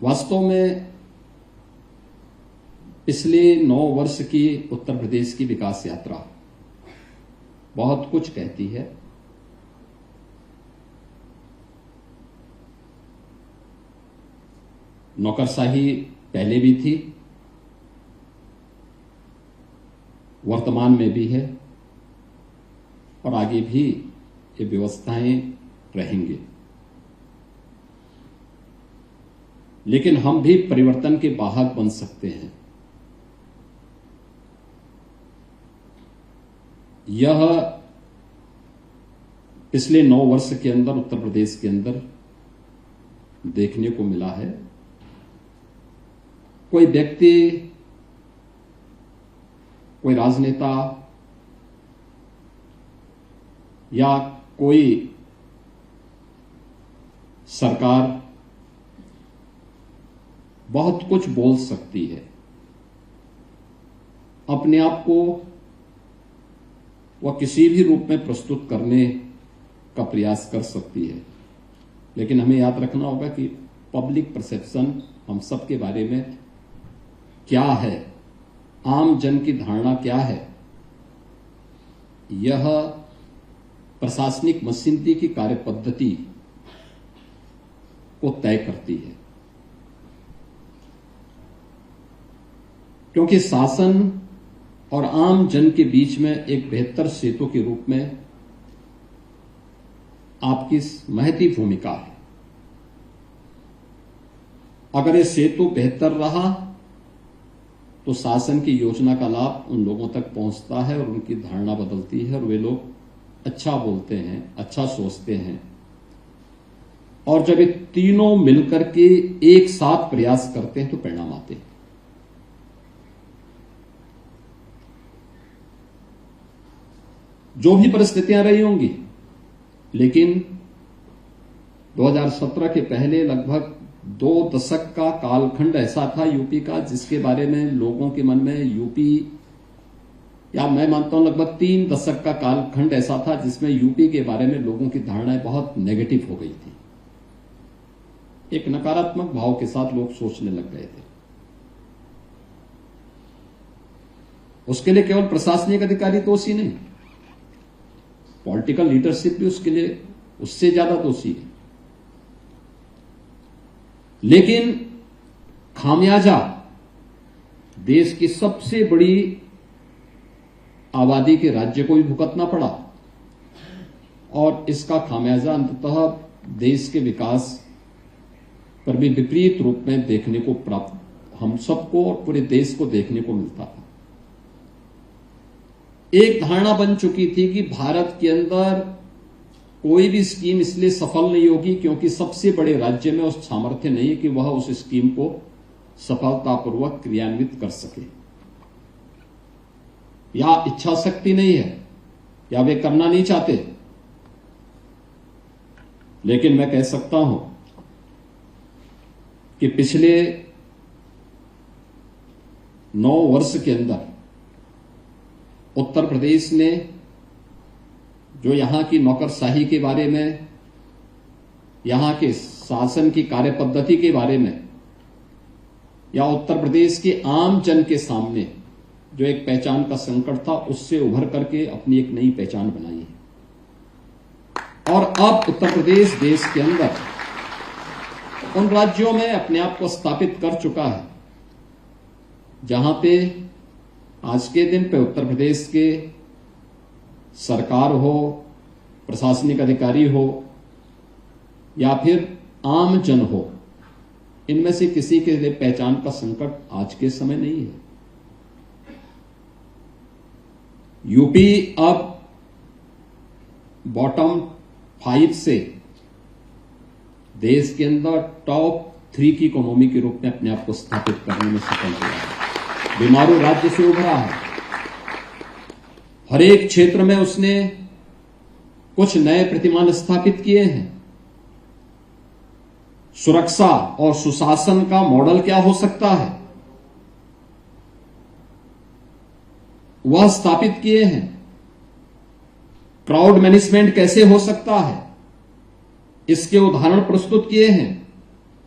वास्तव में पिछले 9 वर्ष की उत्तर प्रदेश की विकास यात्रा बहुत कुछ कहती है। नौकरशाही पहले भी थी, वर्तमान में भी है और आगे भी ये व्यवस्थाएं रहेंगी। लेकिन हम भी परिवर्तन के वाहक बन सकते हैं। यह पिछले 9 वर्ष के अंदर उत्तर प्रदेश के अंदर देखने को मिला है। कोई व्यक्ति, कोई राजनेता या कोई सरकार बहुत कुछ बोल सकती है, अपने आप को वह किसी भी रूप में प्रस्तुत करने का प्रयास कर सकती है। लेकिन हमें याद रखना होगा कि पब्लिक परसेप्शन हम सब के बारे में क्या है, आम जन की धारणा क्या है, यह प्रशासनिक मशीनरी की कार्य पद्धति को तय करती है। क्योंकि शासन और आम जन के बीच में एक बेहतर सेतु के रूप में आपकी महती भूमिका है। अगर ये सेतु बेहतर रहा तो शासन की योजना का लाभ उन लोगों तक पहुंचता है और उनकी धारणा बदलती है और वे लोग अच्छा बोलते हैं, अच्छा सोचते हैं। और जब ये तीनों मिलकर के एक साथ प्रयास करते हैं तो परिणाम आते हैं। जो भी परिस्थितियां रही होंगी, लेकिन 2017 के पहले लगभग 2 दशक का कालखंड ऐसा था यूपी का, जिसके बारे में लोगों के मन में यूपी, या मैं मानता हूं लगभग 3 दशक का कालखंड ऐसा था जिसमें यूपी के बारे में लोगों की धारणाएं बहुत नेगेटिव हो गई थी। एक नकारात्मक भाव के साथ लोग सोचने लग गए थे। उसके लिए केवल प्रशासनिक अधिकारी दोषी नहीं, पॉलिटिकल लीडरशिप भी उसके लिए उससे ज्यादा दोषी है। लेकिन खामियाजा देश की सबसे बड़ी आबादी के राज्य को भी भुगतना पड़ा और इसका खामियाजा अंततः देश के विकास पर भी विपरीत रूप में देखने को प्राप्त हम सबको और पूरे देश को देखने को मिलता था। एक धारणा बन चुकी थी कि भारत के अंदर कोई भी स्कीम इसलिए सफल नहीं होगी क्योंकि सबसे बड़े राज्य में उस सामर्थ्य नहीं है कि वह उस स्कीम को सफलतापूर्वक क्रियान्वित कर सके, या इच्छा शक्ति नहीं है, या वे करना नहीं चाहते। लेकिन मैं कह सकता हूं कि पिछले 9 वर्ष के अंदर उत्तर प्रदेश ने जो यहां की नौकरशाही के बारे में, यहां के शासन की कार्य पद्धति के बारे में, या उत्तर प्रदेश के आम जन के सामने जो एक पहचान का संकट था, उससे उभर करके अपनी एक नई पहचान बनाई है। और अब उत्तर प्रदेश देश के अंदर उन राज्यों में अपने आप को स्थापित कर चुका है जहां पे आज के दिन पे उत्तर प्रदेश के सरकार हो, प्रशासनिक अधिकारी हो या फिर आम जन हो, इनमें से किसी के लिए पहचान का संकट आज के समय नहीं है। यूपी अब बॉटम 5 से देश के अंदर टॉप 3 की इकोनॉमी के रूप में अपने आप को स्थापित करने में सफल हुआ है। बीमारू राज्य से उभरा है। हर एक क्षेत्र में उसने कुछ नए प्रतिमान स्थापित किए हैं। सुरक्षा और सुशासन का मॉडल क्या हो सकता है, वह स्थापित किए हैं। क्राउड मैनेजमेंट कैसे हो सकता है, इसके उदाहरण प्रस्तुत किए हैं।